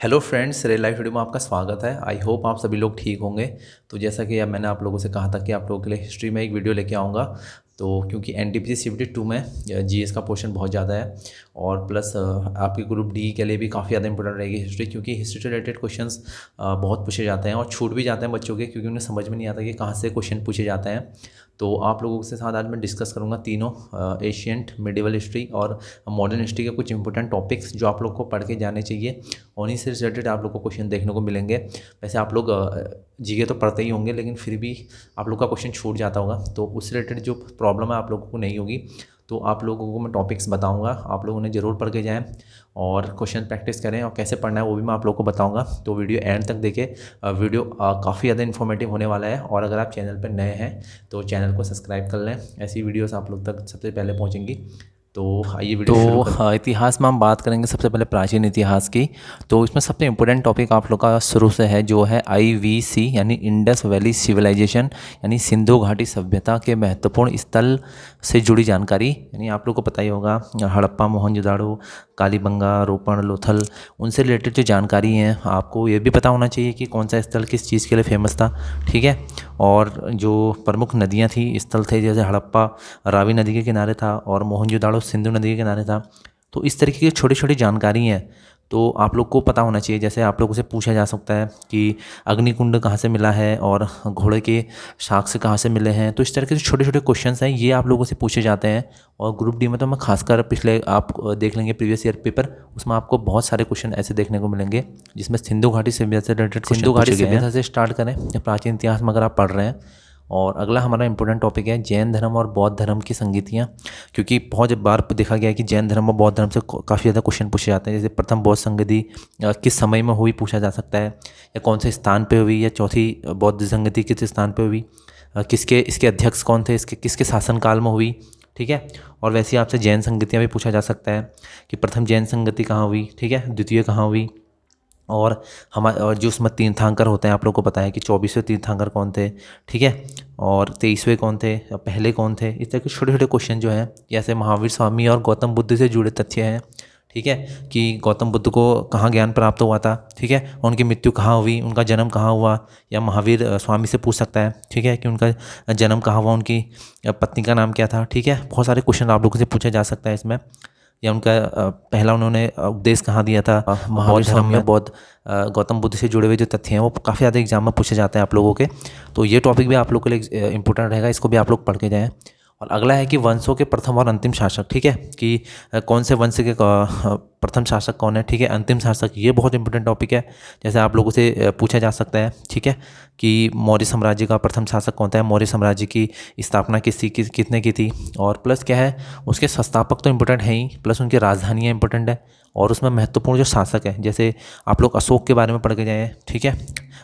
Hello friends, real life video में आपका स्वागत है। आई होप आप सभी लोग ठीक होंगे। तो जैसा कि अब मैंने आप लोगों से कहा था कि आप लोगों के लिए हिस्ट्री में एक वीडियो लेके आऊँगा। तो क्योंकि एनटीपीसी सीबीटी 2 में जीएस का पोर्शन बहुत ज़्यादा है और प्लस आपके ग्रुप डी के लिए भी काफ़ी ज़्यादा इंपॉर्टेंट रहेगी हिस्ट्री, क्योंकि हिस्ट्री से रिलेटेड क्वेश्चंस बहुत पूछे जाते हैं और छूट भी जाते हैं बच्चों के, क्योंकि उन्हें समझ में नहीं आता कि कहाँ से क्वेश्चन पूछे जाते हैं। तो आप लोगों के साथ आज मैं डिस्कस करूंगा तीनों एशियंट, मिडिवल हिस्ट्री और मॉडर्न हिस्ट्री के कुछ इंपॉर्टेंट टॉपिक्स जो आप लोग को पढ़ के जाने चाहिए। उन्हीं से रिलेटेड आप लोग को क्वेश्चन देखने को मिलेंगे। वैसे आप लोग जीके तो पढ़ते ही होंगे, लेकिन फिर भी आप लोग का क्वेश्चन छूट जाता होगा, तो उससे रिलेटेड जो प्रॉब्लम है आप लोगों को नहीं होगी। तो आप लोगों को मैं टॉपिक्स बताऊंगा, आप लोगों ने ज़रूर पढ़ के जाएँ और क्वेश्चन प्रैक्टिस करें, और कैसे पढ़ना है वो भी मैं आप लोगों को बताऊंगा। तो वीडियो एंड तक देखें, वीडियो काफ़ी ज़्यादा इन्फॉर्मेटिव होने वाला है। और अगर आप चैनल पर नए हैं तो चैनल को सब्सक्राइब कर लें, ऐसी वीडियोस आप लोग तक सबसे पहले पहुंचेंगी। तो आइए वीडियो शुरू करते हैं। इतिहास में हम बात करेंगे सबसे पहले प्राचीन इतिहास की। तो इसमें सबसे इम्पोर्टेंट टॉपिक आप लोग का शुरू से है जो है IVC यानी इंडस वैली सिविलाइजेशन, यानी सिंधु घाटी सभ्यता के महत्वपूर्ण स्थल से जुड़ी जानकारी। यानी आप लोग को पता ही होगा हड़प्पा, मोहनजोदाड़ो, कालीबंगा, रोपण, लोथल, उनसे रिलेटेड जो जानकारी है आपको ये भी पता होना चाहिए कि कौन सा स्थल किस चीज़ के लिए फेमस था। ठीक है। और जो प्रमुख नदियाँ थी, स्थल थे, जैसे हड़प्पा रावी नदी के किनारे था और मोहनजोदाड़ो सिंधु नदी के किनारे था। तो इस तरीके की छोटी छोटी जानकारी हैं, तो आप लोग को पता होना चाहिए। जैसे आप लोगों से पूछा जा सकता है कि अग्निकुंड कहाँ से मिला है और घोड़े के शाख से कहाँ से मिले हैं। तो इस तरह के जो छोटे छोटे क्वेश्चंस हैं ये आप लोगों से पूछे जाते हैं। और ग्रुप डी में तो मैं खासकर पिछले आप देख लेंगे प्रीवियस ईयर पेपर, उसमें आपको बहुत सारे क्वेश्चन ऐसे देखने को मिलेंगे जिसमें सिंधु घाटी सभ्यता से रिलेटेड, सिंधु घाटी सभ्यता से स्टार्ट करें प्राचीन इतिहास में अगर आप पढ़ रहे हैं। और अगला हमारा इंपॉर्टेंट टॉपिक है जैन धर्म और बौद्ध धर्म की संगतियाँ, क्योंकि बहुत बार देखा गया है कि जैन धर्म और बौद्ध धर्म से काफ़ी ज़्यादा क्वेश्चन पूछे जाते हैं। जैसे प्रथम बौद्ध संगति किस समय में हुई पूछा जा सकता है, या कौन से स्थान पे हुई, या चौथी बौद्ध संगति किस स्थान पे हुई, किसके इसके अध्यक्ष कौन थे, इसके किसके शासनकाल में हुई। ठीक है। और वैसे ही आपसे जैन संगतियाँ भी पूछा जा सकता है कि प्रथम जैन संगति कहाँ हुई, ठीक है, द्वितीय कहाँ हुई, और जो उसमें तीर्थंकर होते हैं आप लोग को पता है कि 24वें तीर्थंकर कौन थे। ठीक है। और 23वें कौन थे, पहले कौन थे। इस तरह के छोटे छोटे क्वेश्चन जो हैं, जैसे महावीर स्वामी और गौतम बुद्ध से जुड़े तथ्य हैं। ठीक है, कि गौतम बुद्ध को कहाँ ज्ञान प्राप्त हुआ था। ठीक है। उनकी मृत्यु कहाँ हुई, उनका जन्म कहाँ हुआ, या महावीर स्वामी से पूछ सकता है। ठीक है, कि उनका जन्म कहाँ हुआ, उनकी पत्नी का नाम क्या था। ठीक है, बहुत सारे क्वेश्चन आप लोगों से पूछा जा सकता है इसमें। या उनका पहला उन्होंने उपदेश कहाँ दिया था। बौद्ध धर्म में बौद्ध गौतम बुद्ध से जुड़े हुए जो तथ्य हैं वो काफ़ी ज़्यादा एग्जाम में पूछे जाते हैं आप लोगों के। तो ये टॉपिक भी आप लोग के लिए इंपॉर्टेंट रहेगा, इसको भी आप लोग पढ़ के जाएँ। और अगला है कि वंशों के प्रथम और अंतिम शासक। ठीक है, कि कौन से वंश के प्रथम शासक कौन है, ठीक है, अंतिम शासक, ये बहुत इंपॉर्टेंट टॉपिक है। जैसे आप लोगों से पूछा जा सकता है, ठीक है, कि मौर्य साम्राज्य का प्रथम शासक कौन था, मौर्य साम्राज्य की स्थापना कितने की थी। और प्लस क्या है, उसके संस्थापक तो इंपॉर्टेंट है ही, प्लस उनकी राजधानियाँ इंपॉर्टेंट है। और उसमें महत्वपूर्ण जो शासक है, जैसे आप लोग अशोक के बारे में पढ़ के जाएँ। ठीक है,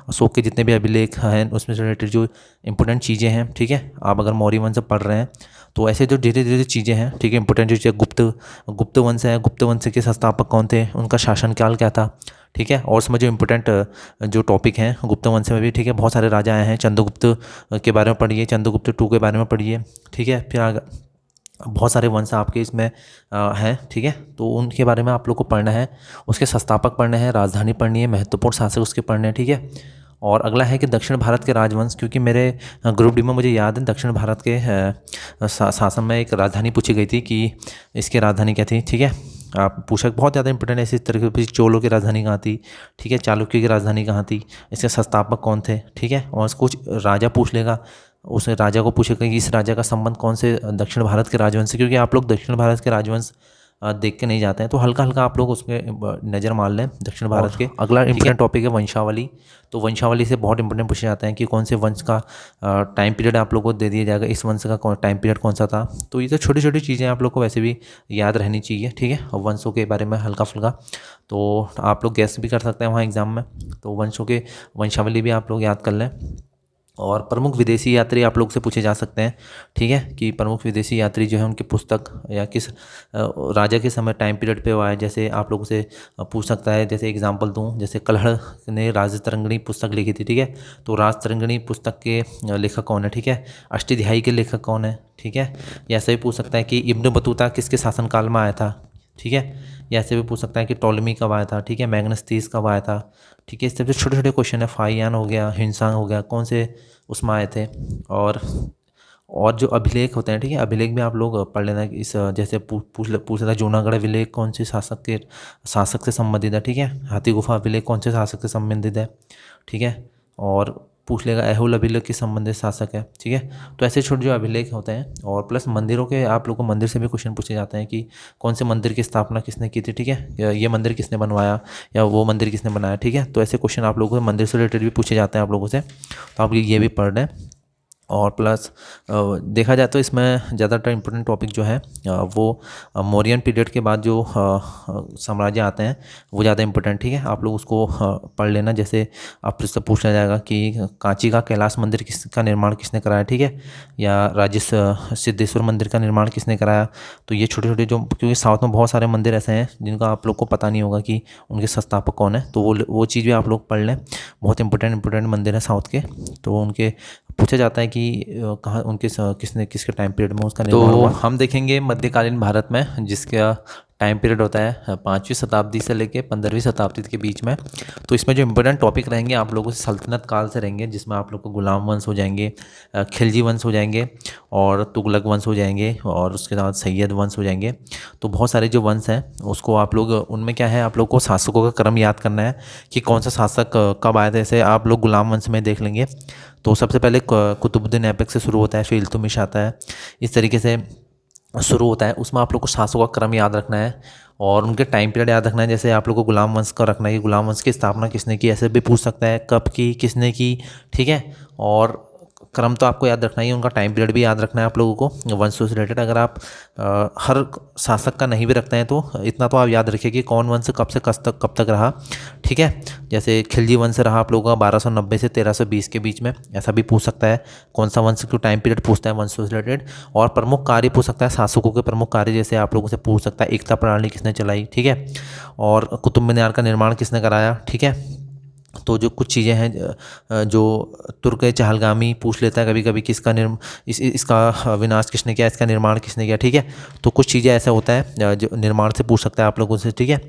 अशोक के जितने भी अभिलेख हैं उसमें से रिलेटेड जो इंपॉर्टेंट चीज़ें हैं। ठीक है, आप अगर मौर्य वंश से पढ़ रहे हैं तो ऐसे जो धीरे धीरे चीज़ें हैं, ठीक है, इंपॉर्टेंट जो चीज़ें, गुप्त वंश है, गुप्त वंश के संस्थापक कौन थे, उनका शासनकाल क्या था। ठीक है। और उसमें जो इंपॉर्टेंट जो टॉपिक हैं गुप्त वंश में भी, ठीक है, बहुत सारे राजा आए हैं। चंद्रगुप्त के बारे में पढ़िए, चंद्रगुप्त 2 के बारे में पढ़िए। ठीक है, फिर आगे बहुत सारे वंश आपके इसमें हैं। ठीक है, तो उनके बारे में आप लोग को पढ़ना है, उसके संस्थापक पढ़ने हैं, राजधानी पढ़नी है, महत्वपूर्ण शासक उसके पढ़ने हैं। ठीक है। और अगला है कि दक्षिण भारत के राजवंश, क्योंकि मेरे ग्रुप डी में मुझे याद है दक्षिण भारत के शासन में एक राजधानी पूछी गई थी कि इसकी राजधानी क्या थी। ठीक है, आप पूछा, बहुत ज़्यादा इंपॉर्टेंट है इसी तरीके से। चोलों की राजधानी कहाँ थी, ठीक है, चालुक्य की राजधानी कहाँ थी, इसके संस्थापक कौन थे। ठीक है, और कुछ राजा पूछ लेगा, उस राजा को पूछेगा कि इस राजा का संबंध कौन से दक्षिण भारत के राजवंश से, क्योंकि आप लोग दक्षिण भारत के राजवंश देख के नहीं जाते हैं, तो हल्का हल्का आप लोग उसमें नज़र मार लें दक्षिण भारत के। अगला इंपॉर्टेंट टॉपिक है वंशावली। तो वंशावली से बहुत इंपॉर्टेंट पूछे जाते हैं कि कौन से वंश का टाइम पीरियड आप लोग को दे दिया जाएगा, इस वंश का टाइम पीरियड कौन सा था। तो ये तो छोटी छोटी चीज़ें आप लोग को वैसे भी याद रहनी चाहिए। ठीक है, और वंशों के बारे में हल्का फुल्का तो आप लोग गैस भी कर सकते हैं वहाँ एग्ज़ाम में। तो वंशों के वंशावली भी आप लोग याद कर लें। और प्रमुख विदेशी यात्री आप लोग से पूछे जा सकते हैं। ठीक है, कि प्रमुख विदेशी यात्री जो है उनकी पुस्तक या किस राजा के समय टाइम पीरियड पे हुआ है। जैसे आप लोगों से पूछ सकता है, जैसे एग्जांपल दूं, जैसे कलहड़ ने राजतरंगिणी पुस्तक लिखी थी। ठीक है, तो राजतरंगिणी पुस्तक के लेखक कौन है। ठीक है, अष्टाध्यायी के लेखक कौन है। ठीक है, या ऐसा भी पूछ सकता है कि इब्न बतूता किसके शासनकाल में आया था। ठीक है। या ऐसे भी पूछ सकता है कि टॉलेमी कब आया था, ठीक है, मैग्नस तीस कब आया था, ठीक है। इस तरह से छोटे छोटे क्वेश्चन है, फाइयान हो गया, हिंसांग हो गया, कौन से उसमें आए थे। और जो अभिलेख होते हैं, ठीक है, अभिलेख भी आप लोग पढ़ लेना कि इस जैसे पूछ रहा है जूनागढ़ अभिलेख कौन से शासक से संबंधित है, ठीक है। हाथी गुफा अभिलेख कौन से शासक से संबंधित है, ठीक है। और पूछ लेगा ऐहोल अभिलेख किस संबंधित शासक है, ठीक है। तो ऐसे छोटे जो अभिलेख होते हैं, और प्लस मंदिरों के आप लोग को मंदिर से भी क्वेश्चन पूछे जाते हैं कि कौन से मंदिर की स्थापना किसने की थी, ठीक है, या ये मंदिर किसने बनवाया, या वो मंदिर किसने बनाया, ठीक है। तो ऐसे क्वेश्चन आप लोगों को मंदिर से रिलेटेड भी पूछे जाते हैं आप लोगों से, तो आप ये भी पढ़ लें। और प्लस देखा जाए तो इसमें ज़्यादातर इम्पोर्टेंट टॉपिक जो है वो मौर्यन पीरियड के बाद जो साम्राज्य आते हैं वो ज़्यादा इम्पोर्टेंट, ठीक है। आप लोग उसको पढ़ लेना। जैसे आपसे पूछा जाएगा कि कांची का कैलाश मंदिर किसका निर्माण किसने कराया, ठीक है, या सिद्धेश्वर मंदिर का निर्माण किसने कराया। तो ये छोटे छोटे जो, क्योंकि साउथ में बहुत सारे मंदिर ऐसे हैं जिनका आप लोग को पता नहीं होगा कि उनके संस्थापक कौन है, तो वो चीज़ भी आप लोग पढ़ लें। बहुत इंपॉर्टेंट मंदिर है साउथ के, तो उनके पूछा जाता है कि कहाँ उनके किसके टाइम पीरियड में उसका निर्माण हुआ। हम देखेंगे मध्यकालीन भारत में, जिसका टाइम पीरियड होता है 5वीं शताब्दी से लेके 15वीं शताब्दी के बीच में। तो इसमें जो इम्पोर्टेंट टॉपिक रहेंगे आप लोगों से सल्तनत काल से रहेंगे, जिसमें आप लोग को गुलाम वंश हो जाएंगे, खिलजी वंश हो जाएंगे, और तुगलक वंश हो जाएंगे, और उसके बाद सैयद वंश हो जाएंगे। तो बहुत सारे जो वंश हैं उसको आप लोग, उनमें क्या है, आप लोग को शासकों का क्रम याद करना है कि कौन सा शासक कब आया था। जैसे आप लोग गुलाम वंश में देख लेंगे तो सबसे पहले कुतुबुद्दीन ऐबक से शुरू होता है, फिर इल्तुतमिश आता है, इस तरीके से शुरू होता है। उसमें आप लोग को शासकों का क्रम याद रखना है और उनके टाइम पीरियड याद रखना है। जैसे आप लोग को गुलाम वंश का रखना है कि गुलाम वंश की स्थापना किसने की, ऐसे भी पूछ सकता है कब की, किसने की, ठीक है। और क्रम तो आपको याद रखना ही है, उनका टाइम पीरियड भी याद रखना है आप लोगों को वंश से रिलेटेड। अगर आप हर शासक का नहीं भी रखते हैं तो इतना तो आप याद रखिए कि कौन वंश कब से कब तक रहा, ठीक है। जैसे खिलजी वंश रहा आप लोगों का 1290 से 1320 के बीच में, ऐसा भी पूछ सकता है। कौन सा वंश का टाइम पीरियड पूछता है वंश से रिलेटेड। और प्रमुख कार्य पूछ सकता है, शासकों के प्रमुख कार्य, जैसे आप लोगों से पूछ सकता है एकता प्रणाली किसने चलाई, ठीक है, और कुतुब मीनार का निर्माण किसने कराया, ठीक है। तो जो कुछ चीज़ें हैं जो तुर्क चहलगामी पूछ लेता है कभी कभी, किसका इसका विनाश किसने किया, इसका निर्माण किसने किया, ठीक है। तो कुछ चीज़ें ऐसा होता है जो निर्माण से पूछ सकता है आप लोगों से, ठीक है।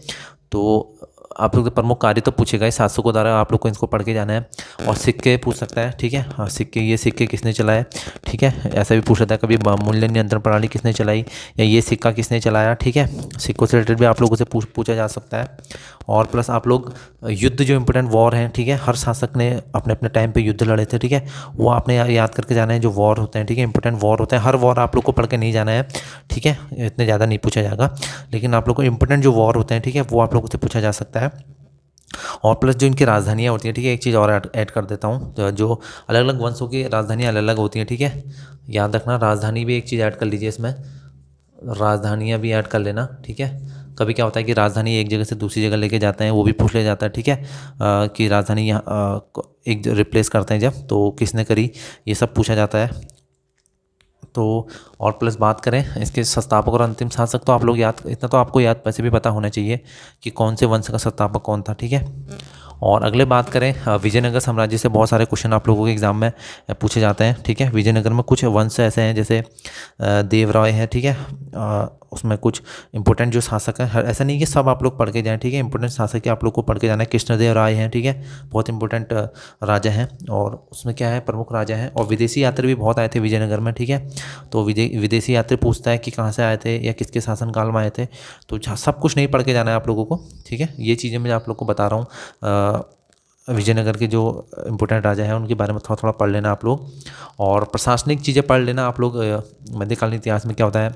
तो आप लोग के प्रमुख कार्य तो पूछेगा ही, शासकों द्वारा आप लोग को इसको पढ़ के जाना है। और सिक्के पूछ सकता है, ठीक है, हाँ सिक्के, ये सिक्के किसने चलाए, ठीक है। ऐसा भी पूछ सकता है कभी मूल्य नियंत्रण प्रणाली किसने चलाई, या ये सिक्का किसने चलाया, ठीक है। सिक्कों से रिलेटेड भी आप लोगों से पूछा जा सकता है। और प्लस आप लोग युद्ध जो इंपॉर्टेंट वॉर हैं, ठीक है, हर शासक ने अपने अपने टाइम पे युद्ध लड़े थे, ठीक है, वो आपने याद करके जाना है। जो वॉर होते हैं, ठीक है, इंपॉर्टेंट वॉर होते हैं, हर वॉर आप लोग को पढ़ के नहीं जाना है, ठीक है, इतने ज़्यादा नहीं पूछा जाएगा, लेकिन आप लोग को इंपॉर्टेंट जो वॉर होते हैं, ठीक है, वो आप लोगों से पूछा जा सकता है। और प्लस जो इनकी राजधानियाँ होती हैं, ठीक है, एक चीज़ और ऐड कर देता हूँ, तो जो अलग अलग वंशों की राजधानियाँ अलग अलग होती हैं, ठीक है, याद रखना। राजधानी भी एक चीज़ ऐड कर लीजिए इसमें, राजधानियाँ भी ऐड कर लेना, ठीक है। कभी क्या होता है कि राजधानी एक जगह से दूसरी जगह लेके जाते हैं, वो भी पूछ लिया जाता है, ठीक है, कि राजधानी यहाँ एक रिप्लेस करते हैं जब, तो किसने करी, ये सब पूछा जाता है। तो और प्लस बात करें इसके संस्थापक और अंतिम शासक, तो आप लोग याद, इतना तो आपको याद वैसे भी पता होना चाहिए कि कौन से वंश का संस्थापक कौन था, ठीक है। और अगले बात करें विजयनगर साम्राज्य से बहुत सारे क्वेश्चन आप लोगों के एग्जाम में पूछे जाते हैं, ठीक है। विजयनगर में कुछ वंश ऐसे हैं जैसे देवराय है, ठीक है, उसमें कुछ इंपॉर्टेंट जो शासक हैं, ऐसा नहीं कि सब आप लोग पढ़ के जाएं, ठीक है, इंपॉर्टेंट शासक के आप लोग को पढ़ के जाना है। कृष्णदेव राय हैं, ठीक है, बहुत इंपॉर्टेंट राजा हैं, और उसमें क्या है, प्रमुख राजा हैं। और विदेशी यात्री भी बहुत आए थे विजयनगर में, ठीक है। तो विदेशी यात्री पूछता है कि कहाँ से आए थे या किसके शासनकाल में आए थे, तो सब कुछ नहीं पढ़ के जाना है आप लोगों को, ठीक है। ये चीज़ें मैं आप लोग को बता रहा हूँ। विजयनगर के जो इम्पोर्टेंट राजा हैं उनके बारे में थोड़ा थोड़ा पढ़ लेना आप लोग। और प्रशासनिक चीज़ें पढ़ लेना आप लोग। मध्यकालीन इतिहास में क्या होता है,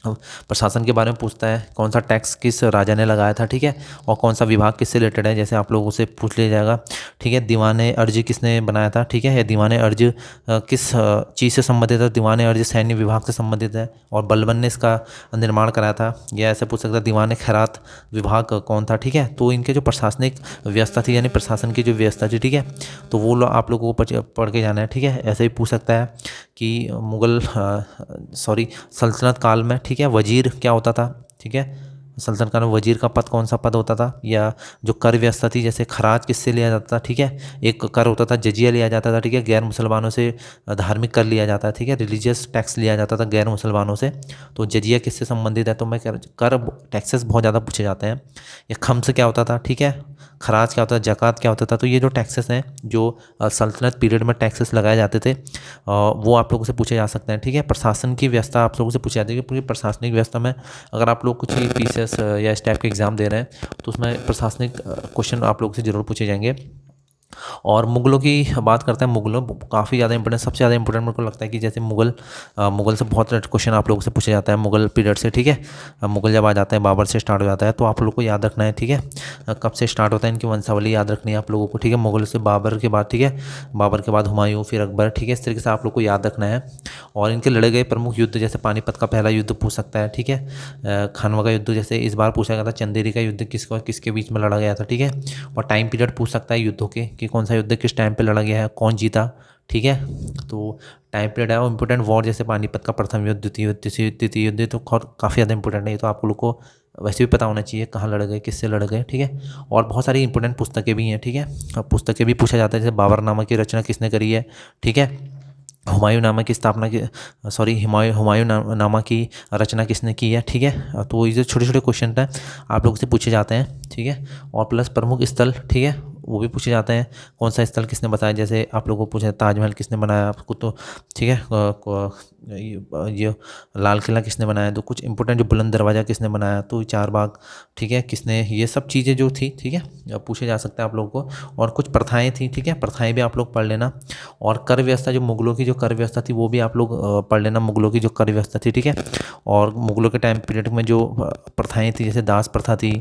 प्रशासन के बारे में पूछता है, कौन सा टैक्स किस राजा ने लगाया था, ठीक है, और कौन सा विभाग किससे रिलेटेड है, जैसे आप लोगों से पूछ लिया जाएगा, ठीक है। दीवाने अर्ज किसने बनाया था, ठीक है, या दीवाने अर्ज किस चीज़ से संबंधित है, दीवाने अर्ज सैन्य विभाग से संबंधित है, और बलबन ने इसका निर्माण कराया था। या ऐसे पूछ सकता है दीवाने खैरात विभाग कौन था, ठीक है। तो इनके जो प्रशासनिक व्यवस्था थी, यानी प्रशासन की जो व्यवस्था थी, ठीक है, तो वो आप लोगों को पढ़ के जाना है, ठीक है। ऐसे ही पूछ सकता है कि सल्तनत काल में, ठीक है, वजीर क्या होता था, ठीक है, सल्तनत काल में वजीर का पद कौन सा पद होता था, या जो कर व्यवस्था थी जैसे खराज किससे लिया जाता था, ठीक है, एक कर होता था जजिया लिया जाता था, ठीक है, गैर मुसलमानों से धार्मिक कर लिया जाता है, ठीक है, रिलीजियस टैक्स लिया जाता था गैर मुसलमानों से। तो जजिया किससे संबंधित है, तो मैं कर टैक्सेस बहुत ज़्यादा पूछे जाते हैं। या खम्स क्या होता था, ठीक है, खराज क्या होता था, जक़ात क्या होता था। तो ये जो टैक्सेस हैं जो सल्तनत पीरियड में टैक्सेस लगाए जाते थे वो आप लोगों से पूछे जा सकते हैं, ठीक है। प्रशासन की व्यवस्था आप लोगों से पूछी जाती है कि पूरी प्रशासनिक व्यवस्था में अगर आप लोग कुछ पीसीएस या इस टाइप के एग्ज़ाम दे रहे हैं तो उसमें प्रशासनिक क्वेश्चन आप लोगों से ज़रूर पूछे जाएंगे। और मुग़लों की बात करते हैं, मुग़लों काफ़ी ज़्यादा इंपॉर्टेंट, सबसे ज़्यादा इंपॉर्टेंट मेरे को लगता है कि जैसे मुग़ल से बहुत क्वेश्चन आप लोगों से पूछा जाता है मुग़ल पीरियड से, ठीक है। मुग़ल जब आ जाते हैं, बाबर से स्टार्ट हो जाता है, तो आप लोग को याद रखना है, ठीक है, कब से स्टार्ट होता है, इनकी वंशावली याद रखनी है आप लोगों को, ठीक है। मुग़ल से बाबर के बाद, ठीक है, बाबर के बाद हुमायूं, फिर अकबर, ठीक है, इस तरीके से आप लोग को याद रखना है। और इनके लड़े गए प्रमुख युद्ध जैसे पानीपत का पहला युद्ध पूछ सकता है, ठीक है। खानवा का युद्ध जैसे इस बार पूछा गया था, चंदेरी का युद्ध किसके बीच में लड़ा गया था, ठीक है। और टाइम पीरियड पूछ सकता है युद्धों के कि कौन सा युद्ध किस टाइम पे लड़ा गया है, कौन जीता, ठीक है। तो टाइम पीरियड है। और इंपॉर्टेंट वॉर जैसे पानीपत का प्रथम युद्ध, द्वितीय युद्ध, तृतीय युद्ध, तो काफ़ी ज़्यादा इंपॉर्टेंट है। ये तो आप लोग को वैसे भी पता होना चाहिए कहाँ लड़ गए, किससे लड़ गए, ठीक है। और बहुत सारी इंपॉर्टेंट पुस्तकें भी हैं, ठीक है। पुस्तकें भी पूछा जाता है जैसे बाबरनामा की रचना किसने करी है, ठीक है। हुमायूं नामा की स्थापना की हुमायूं नामा की रचना किसने की है, ठीक है। तो ये जो छोटे छोटे क्वेश्चन हैं आप लोगों से पूछे जाते हैं, ठीक है। और प्लस प्रमुख स्थल, ठीक है, वो भी पूछे जाते हैं, कौन सा स्थल किसने बताया, जैसे आप लोगों को पूछा ताजमहल किसने बनाया आपको, तो ठीक है, ये लाल किला किसने बनाया, तो कुछ इंपॉर्टेंट जो बुलंद दरवाज़ा किसने बनाया, तो चार बाग, ठीक है, किसने, ये सब चीज़ें जो थी, ठीक है, पूछे जा सकते हैं आप लोगों को। और कुछ प्रथाएं थी, ठीक है, प्रथाएं भी आप लोग पढ़ लेना। और कर व्यवस्था, जो मुग़लों की जो कर व्यवस्था थी वो भी आप लोग पढ़ लेना, मुग़लों की जो कर व्यवस्था थी, ठीक है। और मुग़लों के टाइम पीरियड में जो प्रथाएं थी जैसे दास प्रथा थी,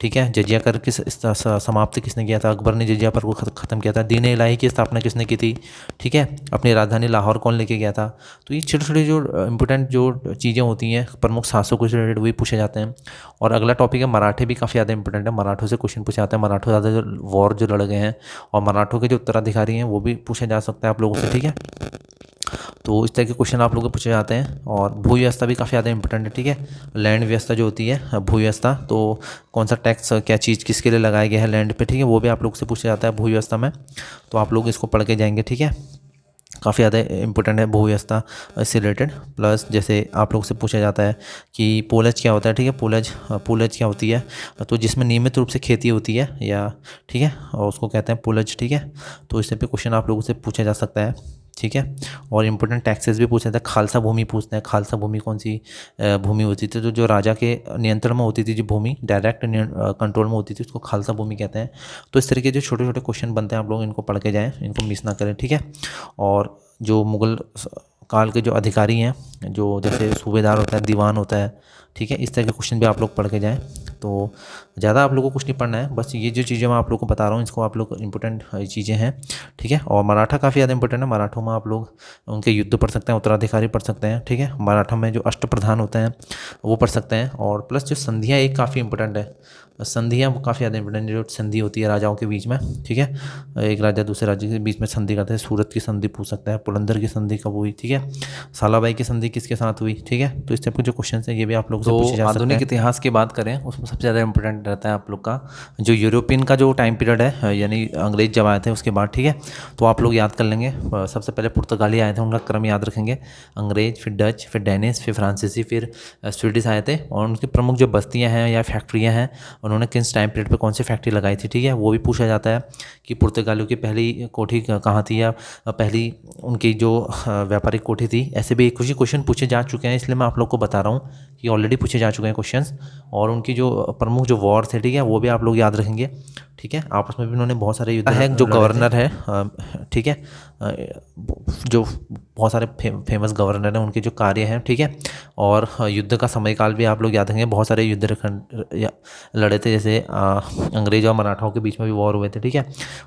ठीक है, जजिया कर की समाप्ति किसने किया था, अकबर ने जजिया पर को ख़त्म किया था। दीन इलाही की स्थापना किसने की थी, ठीक है, अपनी राजधानी लाहौर कौन लेके गया था। तो ये छोटे छोटे जो इंपॉर्टेंट जो चीज़ें होती हैं प्रमुख शासकों से रिलेटेड वही पूछे जाते हैं। और अगला टॉपिक है मराठे, भी काफ़ी ज़्यादा इंपॉर्टेंट है, मराठों से क्वेश्चन पूछे जाते हैं, मराठों ज़्यादा जो वॉर जो लड़ गए हैं और मराठों के जो उत्तराधिकारी हैं वो भी पूछा जा सकता है आप लोगों से, ठीक है। तो इस तरह के क्वेश्चन आप लोगों को पूछे जाते हैं। और भू व्यवस्था भी काफ़ी ज़्यादा इंपॉर्टेंट है, ठीक है, लैंड व्यवस्था जो होती है, भू व्यवस्था, तो कौन सा टैक्स क्या चीज़ किसके लिए लगाया गया है लैंड पे, ठीक है, वो भी आप लोग से पूछा जाता है भू व्यवस्था में। तो आप लोग इसको पढ़ के जाएंगे, ठीक है, काफ़ी ज़्यादा इंपॉर्टेंट है भू व्यवस्था से रिलेटेड। प्लस जैसे आप लोग से पूछा जाता है कि पोलज क्या होता है, ठीक है, पोलज क्या होती है, तो जिसमें नियमित रूप से खेती होती है, या ठीक है, और उसको कहते हैं पोलज, ठीक है। तो इस तरह पे क्वेश्चन आप लोगों से पूछा जा सकता है, ठीक है। और इंपॉर्टेंट टैक्सेस भी पूछते हैं, खालसा भूमि पूछते हैं, खालसा भूमि कौन सी भूमि होती थी, तो जो राजा के नियंत्रण में होती थी जो भूमि, डायरेक्ट कंट्रोल में होती थी, उसको खालसा भूमि कहते हैं। तो इस तरीके जो छोटे छोटे क्वेश्चन बनते हैं आप लोग इनको पढ़ के जाएँ, इनको मिस ना करें, ठीक है। और जो मुग़ल काल के जो अधिकारी हैं, जो जैसे सूबेदार होता है, दीवान होता है, ठीक है, इस तरह के क्वेश्चन भी आप लोग पढ़ के जाएँ। तो ज़्यादा आप लोगों को कुछ नहीं पढ़ना है, बस ये जो चीज़ें मैं आप लोगों को बता रहा हूँ इसको आप लोग इंपॉर्टेंट चीज़ें हैं, ठीक है। और मराठा काफ़ी ज़्यादा इंपॉर्टेंट है, मराठों में आप लोग उनके युद्ध पढ़ सकते हैं, उत्तराधिकारी पढ़ सकते हैं, ठीक है। मराठा में जो अष्टप्रधान होते हैं वो पढ़ सकते हैं। और प्लस जो संधियाँ एक काफ़ी इंपॉर्टेंट है, संधियाँ वो काफ़ी ज़्यादा इंपॉर्टेंट, जो संधि होती है राजाओं के बीच में, ठीक है, एक राजा दूसरे राज्य के बीच में संधि करते हैं, सूरत की संधि पूछ सकता है, पुरंदर की संधि कब हुई, ठीक है, सालाबाई की संधि किसके साथ हुई, ठीक है। तो इस टाइप के जो क्वेश्चन हैं ये भी आप लोग से पूछे जा सकते हैं। आधुनिक इतिहास की बात करें उसमें सबसे ज़्यादा इंपॉर्टेंट रहता है आप लोग का जो यूरोपियन का जो टाइम पीरियड है, यानी अंग्रेज जब आए थे उसके बाद, ठीक है। तो आप लोग याद कर लेंगे, सबसे पहले पुर्तगाली आए थे, उनका क्रम याद रखेंगे, अंग्रेज, फिर डच, फिर डेनिश, फिर फ्रांसीसी, फिर स्वीडिश आए थे। और उनकी प्रमुख जो बस्तियाँ हैं या फैक्ट्रियाँ हैं, उन्होंने किस टाइम पीरियड पे कौन सी फैक्ट्री लगाई थी, ठीक है, वो भी पूछा जाता है कि पुर्तगालियों की पहली कोठी कहाँ थी, या पहली उनकी जो व्यापारिक कोठी थी। ऐसे भी कुछ ही क्वेश्चन पूछे जा चुके हैं, इसलिए मैं आप लोग को बता रहा हूँ कि ऑलरेडी पूछे जा चुके हैं क्वेश्चंस। और उनकी जो प्रमुख जो वॉर थे, ठीक है, वो भी आप लोग याद रखेंगे, ठीक है। आपस में भी उन्होंने बहुत सारे युद्ध है, जो गवर्नर है, ठीक है, जो बहुत सारे फेमस गवर्नर हैं उनके जो कार्य हैं, ठीक है। और युद्ध का समयकाल भी आप लोग याद रखेंगे, बहुत सारे युद्ध लड़े थे, जैसे अंग्रेज और मराठाओं के बीच में भी वॉर हुए थे, ठीक है,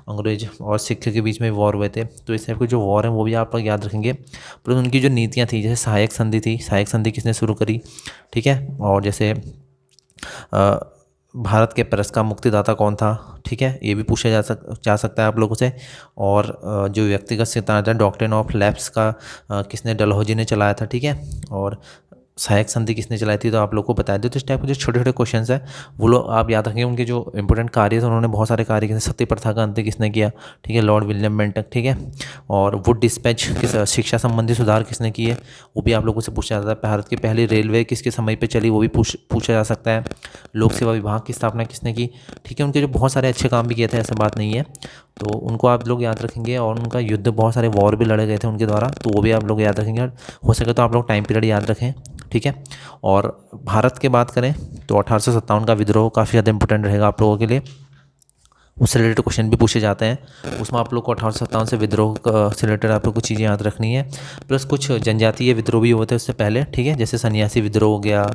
अंग्रेज और सिख के बीच में भी वॉर हुए थे। तो इस टाइप के जो वॉर हैं वो भी आप लोग याद रखेंगे। प्लस उनकी जो नीतियाँ थी, जैसे सहायक संधि थी, सहायक संधि किसने शुरू करी, ठीक है। और जैसे भारत के प्रेस का मुक्तिदाता कौन था, ठीक है, ये भी पूछा जा सकता है आप लोगों से। और जो व्यक्तिगत सिद्धांत है, डॉक्ट्रिन ऑफ लैप्स का किसने, डलहौजी ने चलाया था, ठीक है। और सहायक संधि किसने चलाई थी, तो आप लोग को बता दो। तो इस टाइप के जो छोटे छोटे क्वेश्चन है वो लोग आप याद रखेंगे। उनके जो इंपॉर्टेंट कार्य थे, उन्होंने बहुत सारे कार्य किए, सती प्रथा का अंत किसने किया, ठीक है, लॉर्ड विलियम बेंटिक, ठीक है। और वुड डिस्पैच किस शिक्षा संबंधी सुधार किसने किए, वो भी आप लोगों से पूछा जाता है। भारत की पहली रेलवे किसके समय पे चली, वो भी पूछा जा सकता है। लोक सेवा विभाग की स्थापना किसने की, ठीक है। उनके जो बहुत सारे अच्छे काम भी किए थे, ऐसा बात नहीं है, तो उनको आप लोग याद रखेंगे। और उनका युद्ध, बहुत सारे वॉर भी लड़े गए थे उनके द्वारा, तो वो भी आप लोग याद रखेंगे। हो सके तो आप लोग टाइम पीरियड याद रखें, ठीक है। और भारत की बात करें तो 1857 का विद्रोह काफ़ी ज़्यादा इंपॉर्टेंट रहेगा आप लोगों के लिए। उससे रिलेटेड क्वेश्चन भी पूछे जाते हैं। उसमें आप लोग को 1857 से विद्रोह से रिलेटेड आप लोग को चीज़ें याद रखनी है। प्लस कुछ जनजातीय विद्रोह भी होते हैं उससे पहले, ठीक है, जैसे सन्यासी विद्रोह हो गया,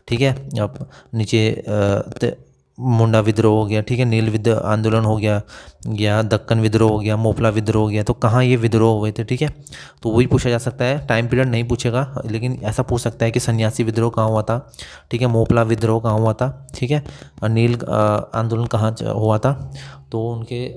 ठीक है। अब नीचे मुंडा विद्रोह हो गया, ठीक है, नील आंदोलन हो गया, या दक्कन विद्रोह हो गया, मोपला विद्रोह हो गया। तो कहाँ ये विद्रोह हुए थे, ठीक है, तो वही पूछा जा सकता है। टाइम पीरियड नहीं पूछेगा, लेकिन ऐसा पूछ सकता है कि सन्यासी विद्रोह कहाँ हुआ था, ठीक है, मोपला विद्रोह कहाँ हुआ था, ठीक है, और नील आंदोलन कहाँ हुआ था, तो उनके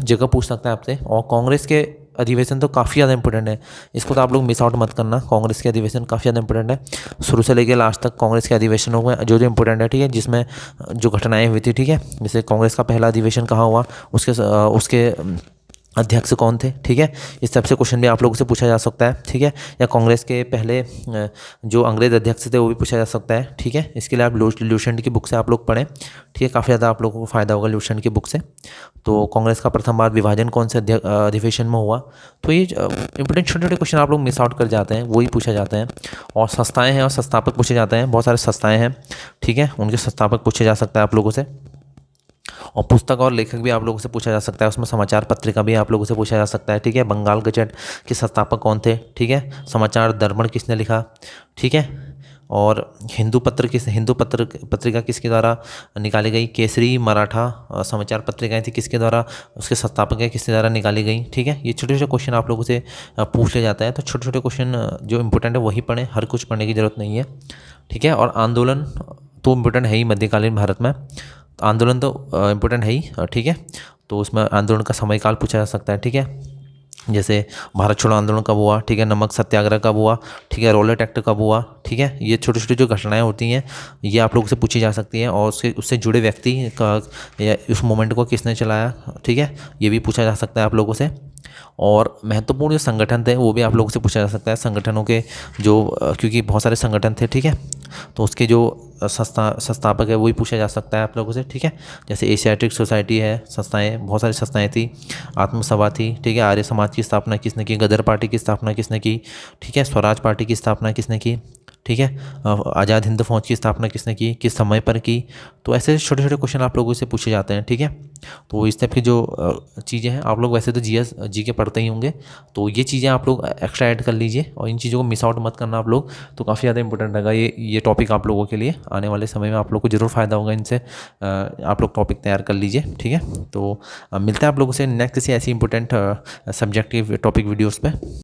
जगह पूछ सकता है आपसे। और कांग्रेस के अधिवेशन तो काफ़ी ज़्यादा इंपॉर्टेंट है, इसको तो आप लोग मिस आउट मत करना। कांग्रेस के अधिवेशन काफ़ी ज़्यादा इंपॉर्टेंट है, शुरू से लेकर लास्ट तक कांग्रेस के अधिवेशनों में जो जो इंपॉर्टेंट है, ठीक है, जिसमें जो घटनाएं हुई थी, ठीक है। जैसे कांग्रेस का पहला अधिवेशन कहाँ हुआ, उसके अध्यक्ष कौन थे, ठीक है। इस टाइप से क्वेश्चन भी आप लोगों से पूछा जा सकता है, ठीक है। या कांग्रेस के पहले जो अंग्रेज अध्यक्ष थे वो भी पूछा जा सकता है, ठीक है। इसके लिए आप ल्यूसेंट की बुक से आप लोग पढ़ें, ठीक है, काफ़ी ज़्यादा आप लोगों को फ़ायदा होगा ल्यूसेंट की बुक से। तो कांग्रेस का प्रथम बार विभाजन कौन से अधिवेशन में हुआ, तो ये इंपॉर्टेंट छोटे छोटे क्वेश्चन आप लोग मिस आउट कर जाते हैं, वही पूछा जाते हैं। और संस्थाएँ हैं और संस्थापक पूछे जाते हैं, बहुत सारे संस्थाएँ हैं, ठीक है, उनके संस्थापक पूछे जा सकता है आप लोगों से। और पुस्तक और लेखक भी आप लोगों से पूछा जा सकता है, उसमें समाचार पत्रिका भी आप लोगों से पूछा जा सकता है, ठीक है। बंगाल गजट के संस्थापक कौन थे, ठीक है। समाचार दर्पण किसने लिखा, ठीक है। और हिंदू पत्रिका किसके द्वारा निकाली गई, केसरी मराठा समाचार पत्रिकाएं थी, किसके द्वारा, उसके संस्थापक है किसके द्वारा निकाली गई, ठीक है। ये छोटे छोटे क्वेश्चन आप लोगों से पूछ लिया जाता है, तो छोटे छोटे क्वेश्चन जो इंपॉर्टेंट है वही पढ़ें, हर कुछ पढ़ने की ज़रूरत नहीं है, ठीक है। और आंदोलन तो इम्पोर्टेंट है ही मध्यकालीन भारत में, आंदोलन तो इम्पोर्टेंट है ही, ठीक है। तो उसमें आंदोलन का समयकाल पूछा जा सकता है, ठीक है। जैसे भारत छोड़ो आंदोलन कब हुआ, ठीक है, नमक सत्याग्रह कब हुआ, ठीक है, रॉलेट एक्ट कब हुआ, ठीक है। ये छोटी छोटी जो घटनाएं होती हैं ये आप लोगों से पूछी जा सकती हैं। और उससे जुड़े व्यक्ति का या उस मोमेंट को किसने चलाया, ठीक है, ये भी पूछा जा सकता है आप लोगों से। और महत्वपूर्ण जो संगठन थे वो भी आप लोगों से पूछा जा सकता है, संगठनों के जो क्योंकि बहुत सारे संगठन थे, ठीक है, तो उसके जो संस्थापक है वही पूछा जा सकता है आप लोगों से, ठीक है। जैसे एशियाटिक सोसाइटी है, संस्थाएं, बहुत सारी संस्थाएं थी, आत्मसभा थी, ठीक है, आर्य समाज की स्थापना किसने की, गदर पार्टी की स्थापना किसने की, ठीक है, स्वराज पार्टी की स्थापना किसने की, ठीक है, आज़ाद हिंद फौज की स्थापना किसने की, किस समय पर की। तो ऐसे छोटे छोटे क्वेश्चन आप लोगों से पूछे जाते हैं, ठीक है। तो इस टाइप की जो चीज़ें हैं, आप लोग वैसे तो जी के पढ़ते ही होंगे, तो ये चीज़ें आप लोग एक्स्ट्रा ऐड कर लीजिए और इन चीज़ों को मिस आउट मत करना आप लोग, तो काफ़ी ज़्यादा इंपॉर्टेंट रहेगा ये टॉपिक आप लोगों के लिए। आने वाले समय में आप लोग को ज़रूर फ़ायदा होगा इनसे, आप लोग टॉपिक तैयार कर लीजिए, ठीक है। तो मिलते हैं आप लोगों से नेक्स्ट किसी ऐसी इंपॉर्टेंट सब्जेक्टिव टॉपिक वीडियोज़ पे।